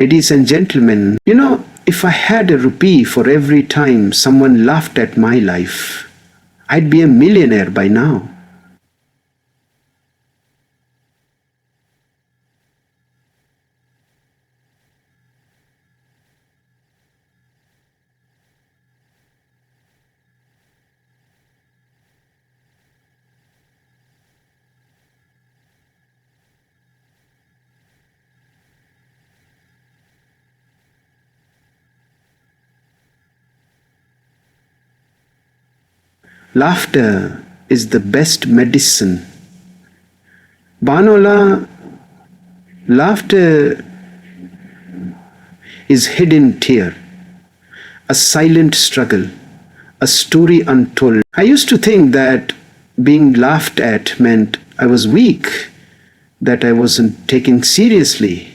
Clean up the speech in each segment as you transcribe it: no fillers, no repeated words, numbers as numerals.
Ladies and gentlemen, if I had a rupee for every time someone laughed at my life, I'd be a millionaire by now. Laughter is the best medicine. Banola, laughter is hidden tear, a silent struggle, a story untold. I used to think that being laughed at meant I was weak, that I wasn't taken seriously.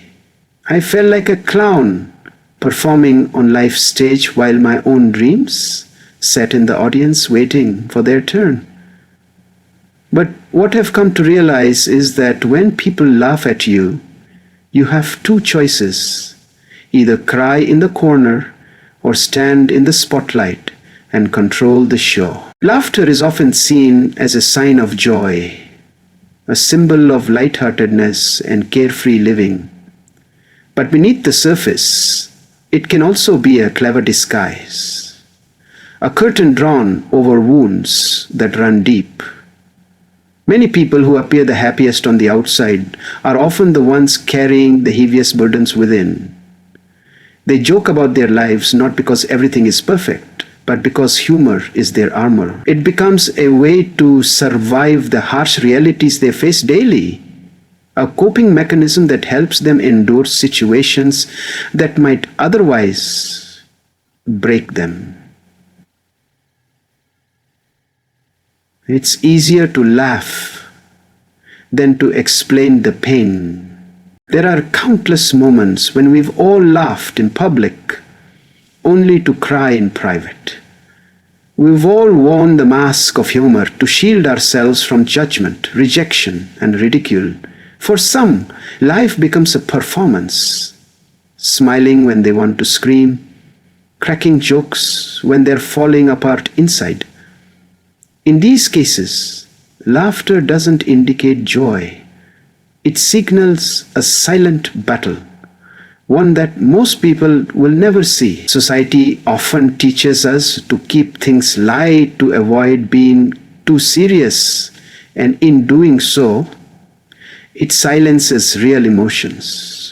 I felt like a clown performing on life's stage while my own dreams sat in the audience waiting for their turn. But what I've come to realize is that when people laugh at you, you have two choices: either cry in the corner or stand in the spotlight and control the show. Laughter is often seen as a sign of joy, a symbol of lightheartedness and carefree living. But beneath the surface, it can also be a clever disguise, a curtain drawn over wounds that run deep. Many people who appear the happiest on the outside are often the ones carrying the heaviest burdens within. They joke about their lives not because everything is perfect, but because humor is their armor. It becomes a way to survive the harsh realities they face daily, a coping mechanism that helps them endure situations that might otherwise break them. It's easier to laugh than to explain the pain. There are countless moments when we've all laughed in public, only to cry in private. We've all worn the mask of humor to shield ourselves from judgment, rejection, and ridicule. For some, life becomes a performance, smiling when they want to scream, cracking jokes when they're falling apart inside. In these cases, laughter doesn't indicate joy. It signals a silent battle, one that most people will never see. Society often teaches us to keep things light to avoid being too serious, and in doing so, it silences real emotions.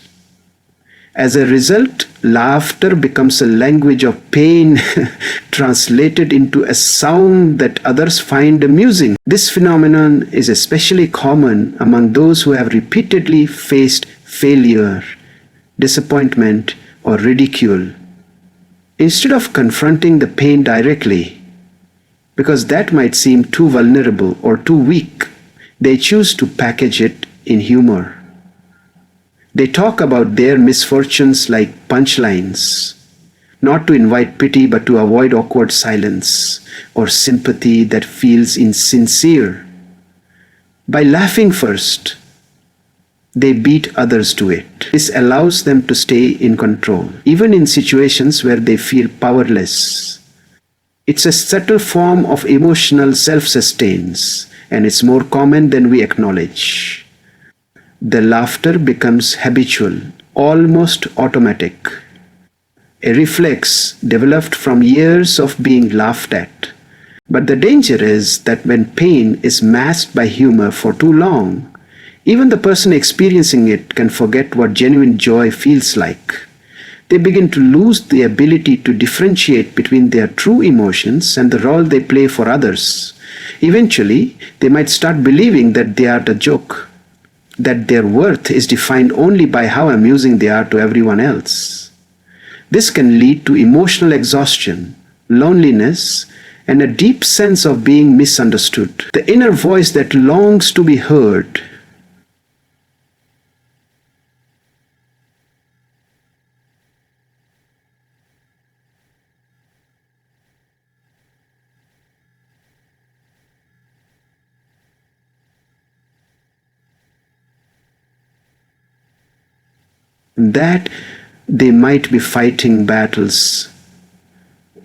As a result, laughter becomes a language of pain translated into a sound that others find amusing. This phenomenon is especially common among those who have repeatedly faced failure, disappointment, or ridicule. Instead of confronting the pain directly, because that might seem too vulnerable or too weak, they choose to package it in humor. They talk about their misfortunes like punchlines, not to invite pity but to avoid awkward silence or sympathy that feels insincere. By laughing first, they beat others to it. This allows them to stay in control, even in situations where they feel powerless. It's a subtle form of emotional self-sustenance, and it's more common than we acknowledge. The laughter becomes habitual, almost automatic, a reflex developed from years of being laughed at. But the danger is that when pain is masked by humor for too long, even the person experiencing it can forget what genuine joy feels like. They begin to lose the ability to differentiate between their true emotions and the role they play for others. Eventually, they might start believing that they are the joke, that their worth is defined only by how amusing they are to everyone else. This can lead to emotional exhaustion, loneliness, and a deep sense of being misunderstood. The inner voice that longs to be heard. That they might be fighting battles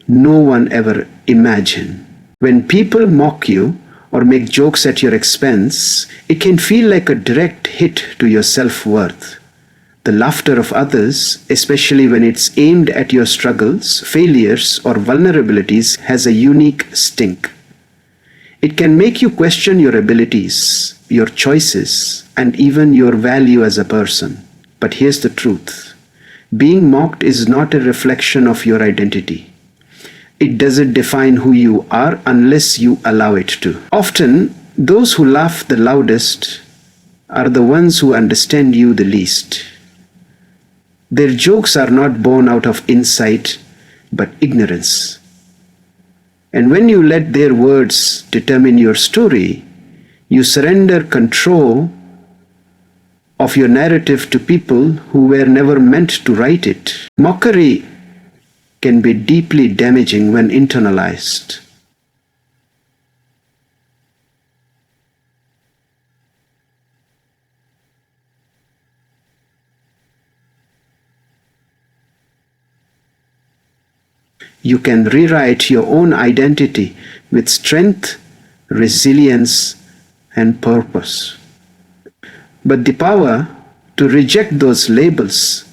no one ever imagined. When people mock you or make jokes at your expense, it can feel like a direct hit to your self-worth. The laughter of others, especially when it's aimed at your struggles, failures, or vulnerabilities, has a unique sting. It can make you question your abilities, your choices, and even your value as a person. But here's the truth. Being mocked is not a reflection of your identity. It doesn't define who you are unless you allow it to. Often, those who laugh the loudest are the ones who understand you the least. Their jokes are not born out of insight, but ignorance. And when you let their words determine your story, you surrender control of your narrative to people who were never meant to write it. Mockery can be deeply damaging when internalized. You can rewrite your own identity with strength, resilience, and purpose. But the power to reject those labels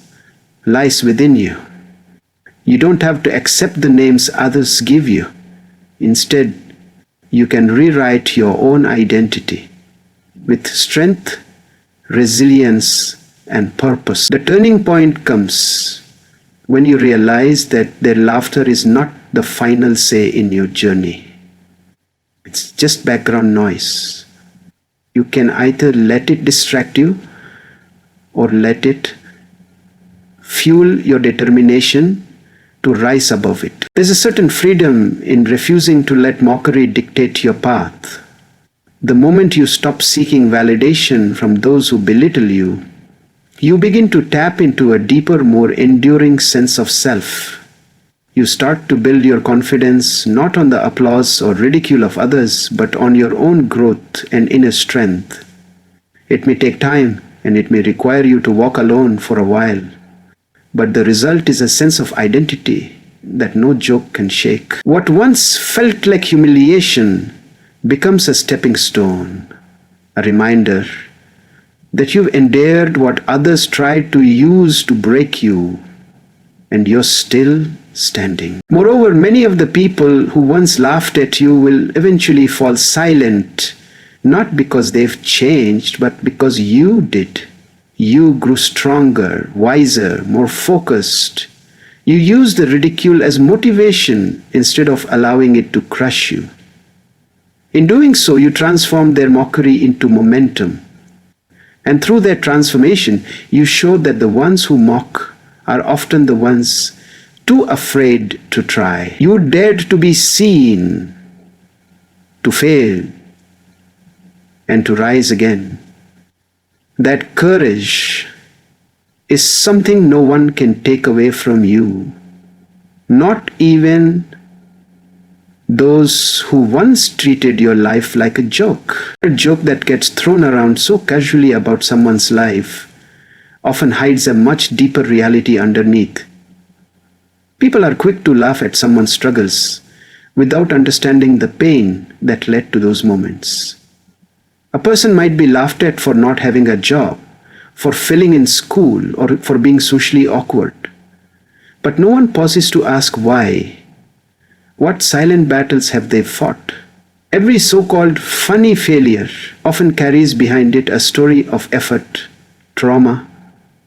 lies within you. You don't have to accept the names others give you. Instead, you can rewrite your own identity with strength, resilience, and purpose. The turning point comes when you realize that their laughter is not the final say in your journey. It's just background noise. You can either let it distract you or let it fuel your determination to rise above it. There's a certain freedom in refusing to let mockery dictate your path. The moment you stop seeking validation from those who belittle you, you begin to tap into a deeper, more enduring sense of self. You start to build your confidence not on the applause or ridicule of others, but on your own growth and inner strength. It may take time and it may require you to walk alone for a while, but the result is a sense of identity that no joke can shake. What once felt like humiliation becomes a stepping stone, a reminder that you've endured what others tried to use to break you, and you're still standing. Moreover, many of the people who once laughed at you will eventually fall silent, not because they've changed, but because you did. You grew stronger, wiser, more focused. You used the ridicule as motivation instead of allowing it to crush you. In doing so, you transformed their mockery into momentum. And through that transformation, you showed that the ones who mock are often the ones too afraid to try. You dared to be seen, to fail, and to rise again. That courage is something no one can take away from you, not even those who once treated your life like a joke. A joke that gets thrown around so casually about someone's life often hides a much deeper reality underneath. People are quick to laugh at someone's struggles without understanding the pain that led to those moments. A person might be laughed at for not having a job, for failing in school, or for being socially awkward. But no one pauses to ask why. What silent battles have they fought? Every so-called funny failure often carries behind it a story of effort, trauma,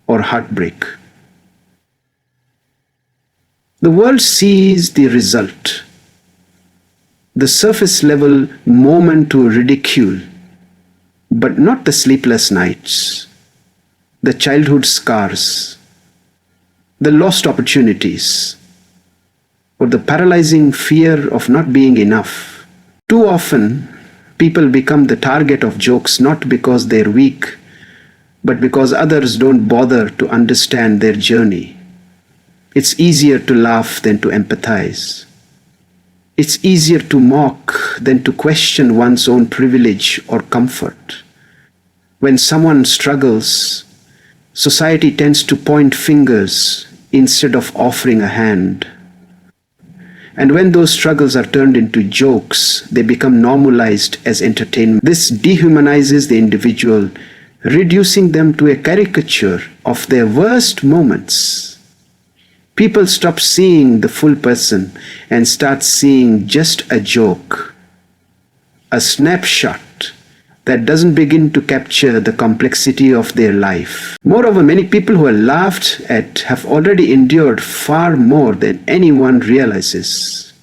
or heartbreak. The world sees the result, the surface level moment to ridicule, but not the sleepless nights, the childhood scars, the lost opportunities, or the paralyzing fear of not being enough. Too often, people become the target of jokes not because they're weak, but because others don't bother to understand their journey. It's easier to laugh than to empathize. It's easier to mock than to question one's own privilege or comfort. When someone struggles, society tends to point fingers instead of offering a hand. And when those struggles are turned into jokes, they become normalized as entertainment. This dehumanizes the individual, reducing them to a caricature of their worst moments. People stop seeing the full person and start seeing just a joke, a snapshot that doesn't begin to capture the complexity of their life. Moreover, many people who are laughed at have already endured far more than anyone realizes.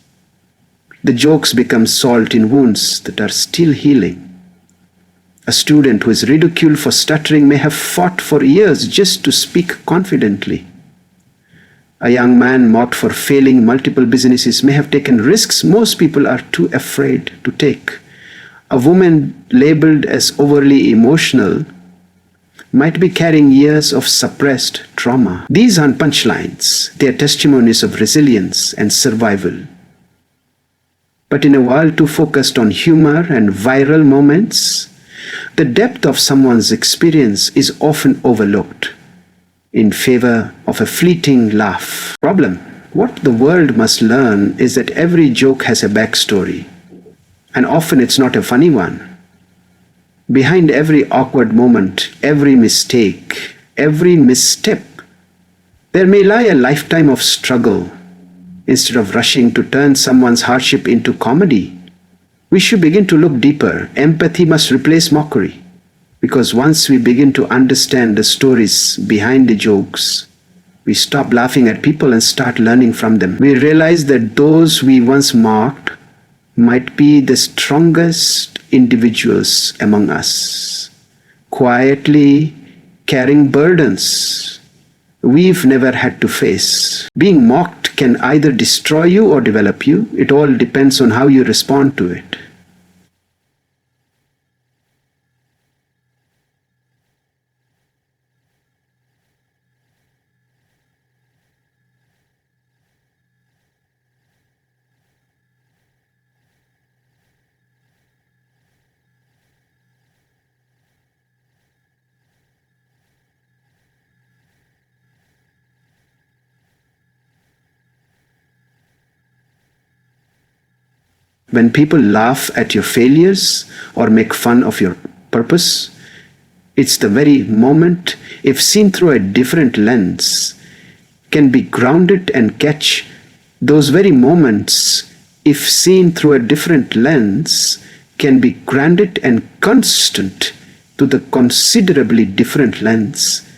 The jokes become salt in wounds that are still healing. A student who is ridiculed for stuttering may have fought for years just to speak confidently. A young man mocked for failing multiple businesses may have taken risks most people are too afraid to take. A woman labeled as overly emotional might be carrying years of suppressed trauma. These aren't punchlines, they are testimonies of resilience and survival. But in a world too focused on humor and viral moments, the depth of someone's experience is often overlooked in favor of a fleeting laugh. Problem: what the world must learn is that every joke has a backstory. And often it's not a funny one. Behind every awkward moment, every mistake, every misstep, there may lie a lifetime of struggle. Instead of rushing to turn someone's hardship into comedy, we should begin to look deeper. Empathy must replace mockery. Because once we begin to understand the stories behind the jokes, we stop laughing at people and start learning from them. We realize that those we once mocked might be the strongest individuals among us, quietly carrying burdens we've never had to face. Being mocked can either destroy you or develop you. It all depends on how you respond to it. When people laugh at your failures or make fun of your purpose, it's the very moment, if seen through a different lens, can be grounded and catch. Those very moments, if seen through a different lens, can be grounded and constant to the considerably different lens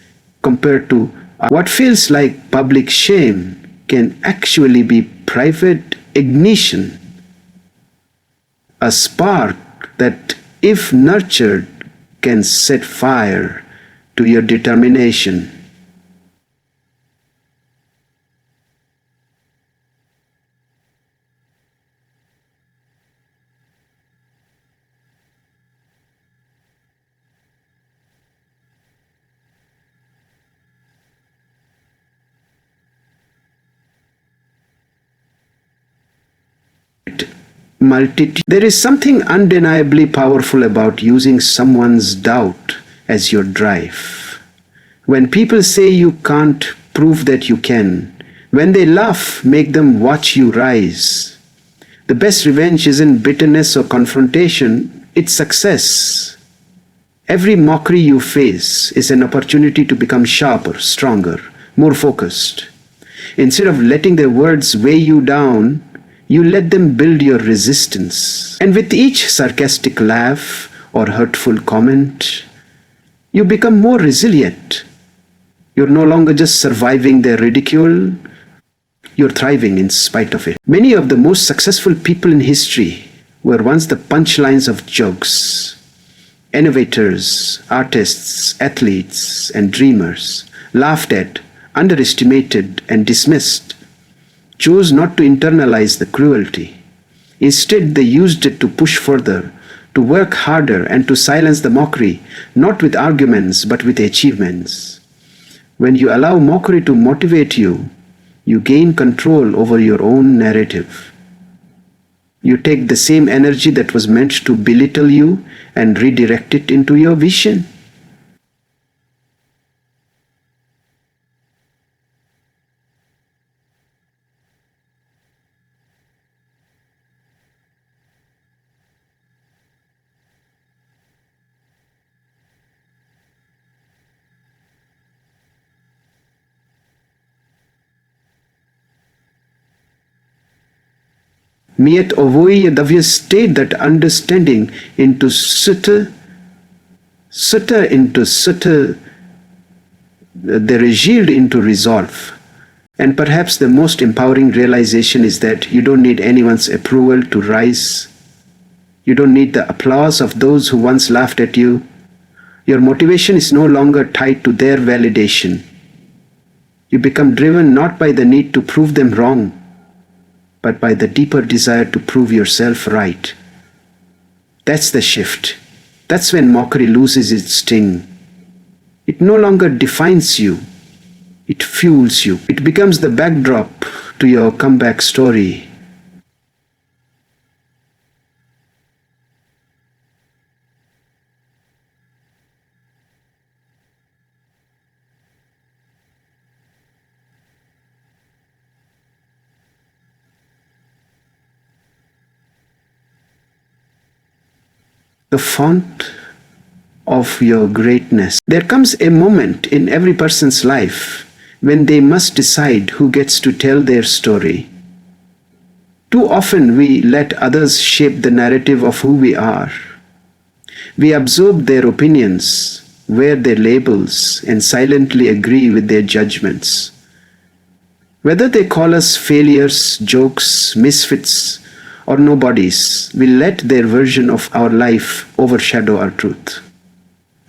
compared to what feels like public shame can actually be private ignition. A spark that, if nurtured, can set fire to your determination. There is something undeniably powerful about using someone's doubt as your drive. When people say you can't, prove that you can. When they laugh, make them watch you rise. The best revenge isn't bitterness or confrontation, it's success. Every mockery you face is an opportunity to become sharper, stronger, more focused. Instead of letting their words weigh you down, you let them build your resistance. And with each sarcastic laugh or hurtful comment, you become more resilient. You're no longer just surviving their ridicule, you're thriving in spite of it. Many of the most successful people in history were once the punchlines of jokes. Innovators, artists, athletes, and dreamers, laughed at, underestimated, and dismissed, chose not to internalize the cruelty. Instead, they used it to push further, to work harder, and to silence the mockery, not with arguments, but with achievements. When you allow mockery to motivate you, you gain control over your own narrative. You take the same energy that was meant to belittle you and redirect it into your vision. Miet ovoi davya state that understanding into sutta into sutta, the yield into resolve. And perhaps the most empowering realization is that you don't need anyone's approval to rise. You don't need the applause of those who once laughed at you. Your motivation is no longer tied to their validation. You become driven not by the need to prove them wrong, but by the deeper desire to prove yourself right. That's the shift. That's when mockery loses its sting. It no longer defines you. It fuels you. It becomes the backdrop to your comeback story. The font of your greatness. There comes a moment in every person's life when they must decide who gets to tell their story. Too often we let others shape the narrative of who we are. We absorb their opinions, wear their labels, and silently agree with their judgments. Whether they call us failures, jokes, misfits, or nobodies, we let their version of our life overshadow our truth.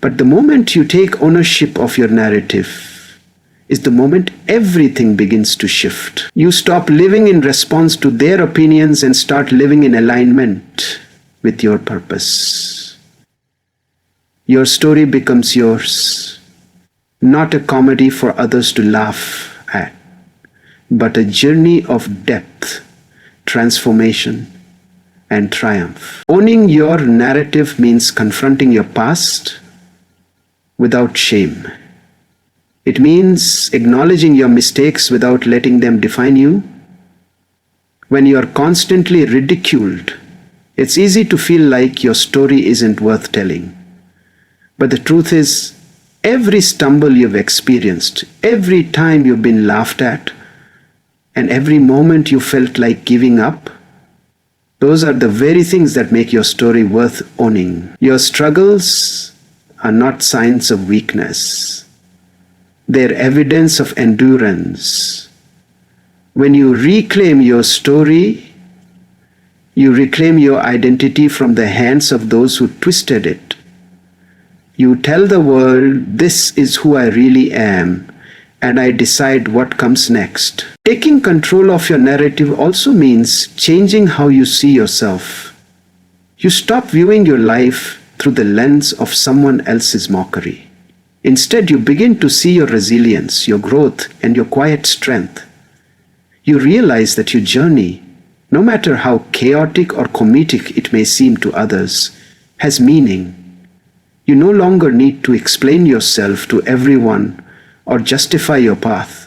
But the moment you take ownership of your narrative is the moment everything begins to shift. You stop living in response to their opinions and start living in alignment with your purpose. Your story becomes yours, not a comedy for others to laugh at, but a journey of depth, transformation, and triumph. Owning your narrative means confronting your past without shame. It means acknowledging your mistakes without letting them define you. When you are constantly ridiculed, it's easy to feel like your story isn't worth telling. But the truth is, every stumble you've experienced, every time you've been laughed at, and every moment you felt like giving up, those are the very things that make your story worth owning. Your struggles are not signs of weakness. They're evidence of endurance. When you reclaim your story, you reclaim your identity from the hands of those who twisted it. You tell the world, this is who I really am, and I decide what comes next. Taking control of your narrative also means changing how you see yourself. You stop viewing your life through the lens of someone else's mockery. Instead, you begin to see your resilience, your growth, and your quiet strength. You realize that your journey, no matter how chaotic or comedic it may seem to others, has meaning. You no longer need to explain yourself to everyone or justify your path.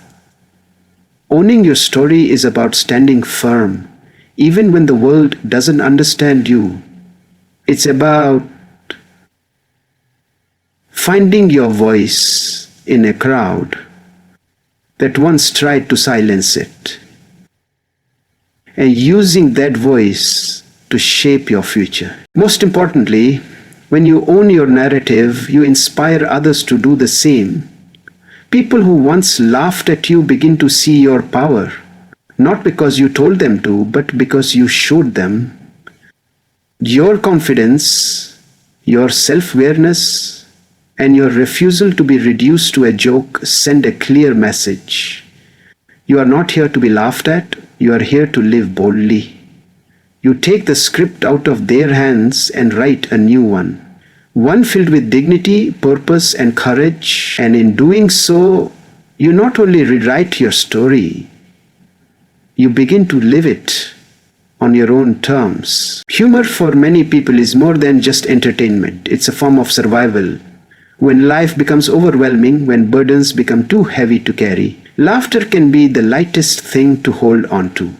Owning your story is about standing firm, even when the world doesn't understand you. It's about finding your voice in a crowd that once tried to silence it, and using that voice to shape your future. Most importantly, when you own your narrative, you inspire others to do the same. People who once laughed at you begin to see your power, not because you told them to, but because you showed them. Your confidence, your self-awareness, and your refusal to be reduced to a joke send a clear message. You are not here to be laughed at, you are here to live boldly. You take the script out of their hands and write a new one filled with dignity, purpose, and courage. And in doing so, you not only rewrite your story, you begin to live it on your own terms. Humor for many people is more than just entertainment. It's a form of survival. When life becomes overwhelming, when burdens become too heavy to carry, laughter can be the lightest thing to hold on to.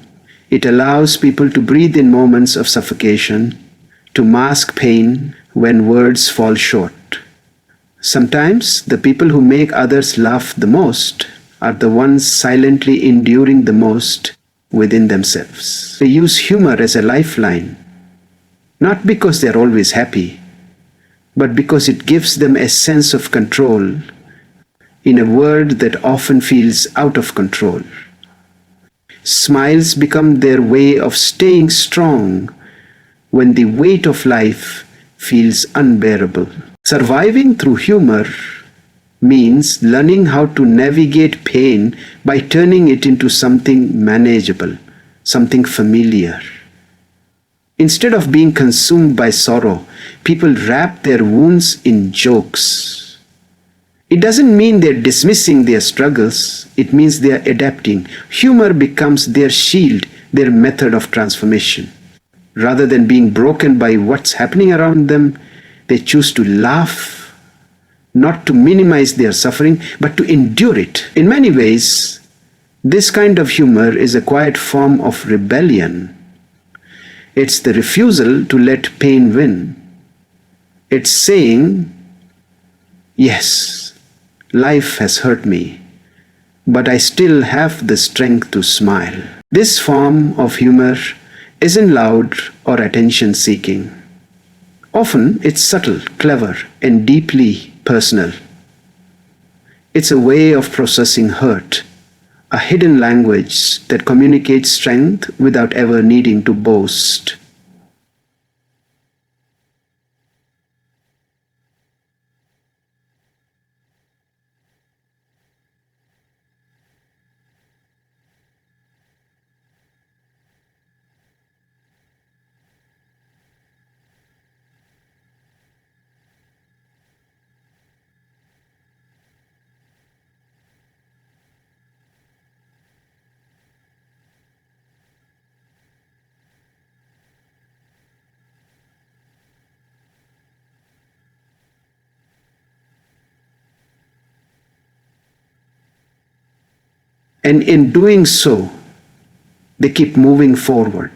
It allows people to breathe in moments of suffocation, to mask pain when words fall short. Sometimes the people who make others laugh the most are the ones silently enduring the most, within themselves. They use humor as a lifeline, not because they're always happy, but because it gives them a sense of control in a world that often feels out of control. Smiles become their way of staying strong when the weight of life feels unbearable. Surviving through humor means learning how to navigate pain by turning it into something manageable, something familiar. Instead of being consumed by sorrow, people wrap their wounds in jokes. It doesn't mean they're dismissing their struggles, it means they're adapting. Humor becomes their shield, their method of transformation. Rather than being broken by what's happening around them, they choose to laugh, not to minimize their suffering, but to endure it. In many ways, this kind of humor is a quiet form of rebellion. It's the refusal to let pain win. It's saying, yes, life has hurt me, but I still have the strength to smile. This form of humor isn't loud or attention-seeking. Often it's subtle, clever, and deeply personal. It's a way of processing hurt, a hidden language that communicates strength without ever needing to boast. And in doing so, they keep moving forward.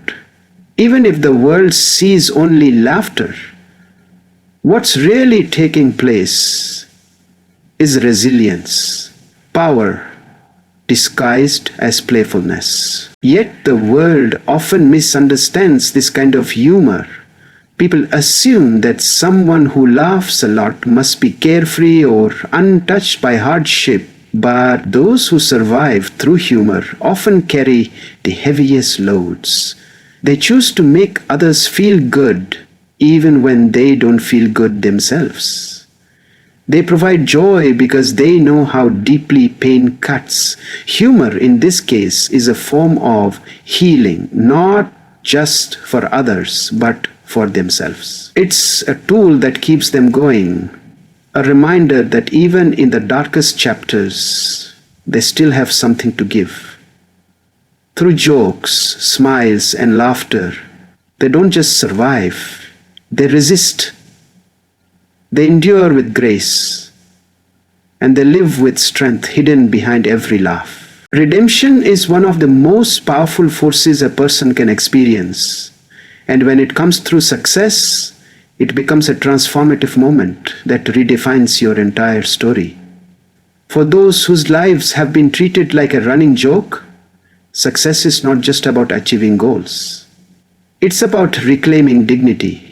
Even if the world sees only laughter, what's really taking place is resilience, power disguised as playfulness. Yet the world often misunderstands this kind of humor. People assume that someone who laughs a lot must be carefree or untouched by hardship. But those who survive through humor often carry the heaviest loads. They choose to make others feel good even when they don't feel good themselves. They provide joy because they know how deeply pain cuts. Humor in this case is a form of healing, not just for others, but for themselves. It's a tool that keeps them going. A reminder that even in the darkest chapters, they still have something to give. Through jokes, smiles, and laughter, they don't just survive, they resist. They endure with grace, and they live with strength hidden behind every laugh. Redemption is one of the most powerful forces a person can experience, and when it comes through success, it becomes a transformative moment that redefines your entire story. For those whose lives have been treated like a running joke, success is not just about achieving goals. It's about reclaiming dignity.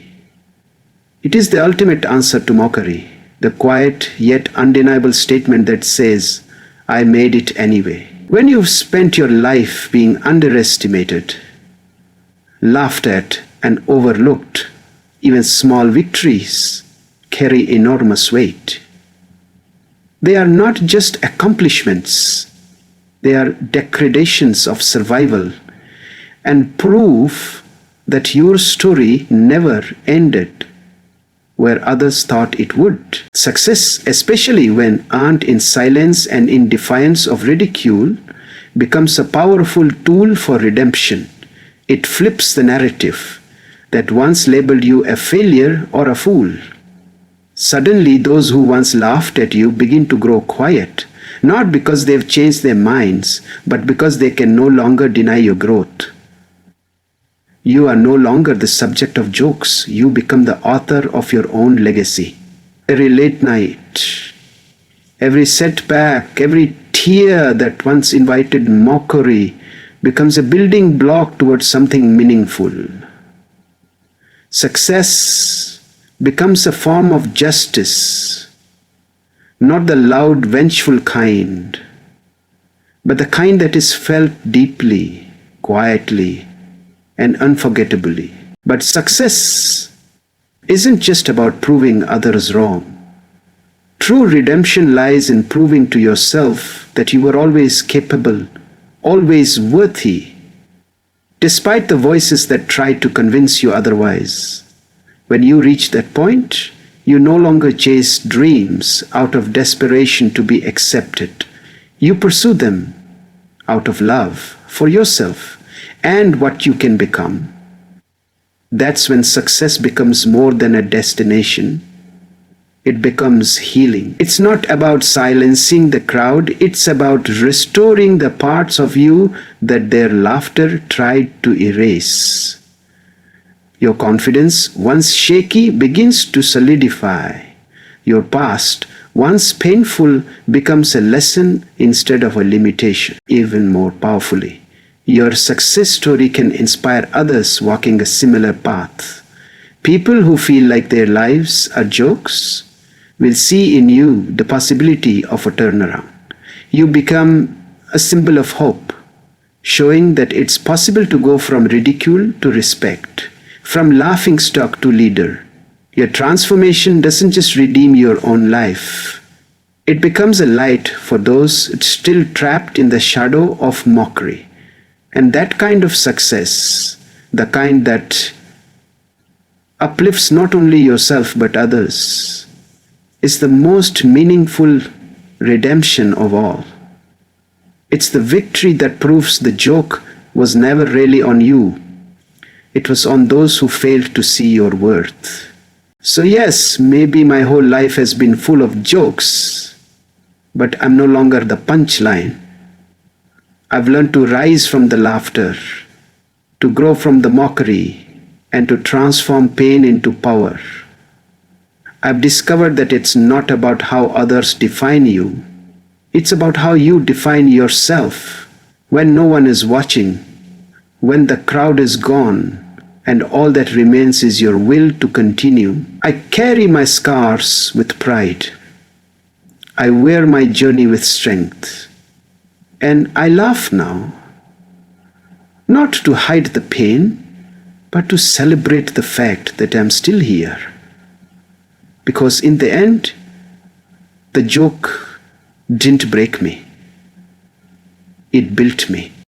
It is the ultimate answer to mockery, the quiet yet undeniable statement that says, I made it anyway. When you've spent your life being underestimated, laughed at, and overlooked, even small victories carry enormous weight. They are not just accomplishments, they are declarations of survival and proof that your story never ended where others thought it would. Success, especially when earned in silence and in defiance of ridicule, becomes a powerful tool for redemption. It flips the narrative that once labeled you a failure or a fool. Suddenly, those who once laughed at you begin to grow quiet, not because they've changed their minds, but because they can no longer deny your growth. You are no longer the subject of jokes. You become the author of your own legacy. Every late night, every setback, every tear that once invited mockery becomes a building block towards something meaningful. Success becomes a form of justice, not the loud, vengeful kind, but the kind that is felt deeply, quietly, and unforgettably. But success isn't just about proving others wrong. True redemption lies in proving to yourself that you were always capable, always worthy, despite the voices that try to convince you otherwise. When you reach that point, you no longer chase dreams out of desperation to be accepted. You pursue them out of love for yourself and what you can become. That's when success becomes more than a destination. It becomes healing. It's not about silencing the crowd, it's about restoring the parts of you that their laughter tried to erase. Your confidence, once shaky, begins to solidify. Your past, once painful, becomes a lesson instead of a limitation. Even more powerfully, your success story can inspire others walking a similar path. People who feel like their lives are jokes will see in you the possibility of a turnaround. You become a symbol of hope, showing that it's possible to go from ridicule to respect, from laughingstock to leader. Your transformation doesn't just redeem your own life, it becomes a light for those still trapped in the shadow of mockery. And that kind of success, the kind that uplifts not only yourself but others, is the most meaningful redemption of all. It's the victory that proves the joke was never really on you. It was on those who failed to see your worth. So yes, maybe my whole life has been full of jokes, but I'm no longer the punchline. I've learned to rise from the laughter, to grow from the mockery, and to transform pain into power. I've discovered that it's not about how others define you. It's about how you define yourself. When no one is watching, when the crowd is gone, and all that remains is your will to continue. I carry my scars with pride. I wear my journey with strength. And I laugh now, not to hide the pain, but to celebrate the fact that I'm still here. Because in the end, the joke didn't break me. It built me.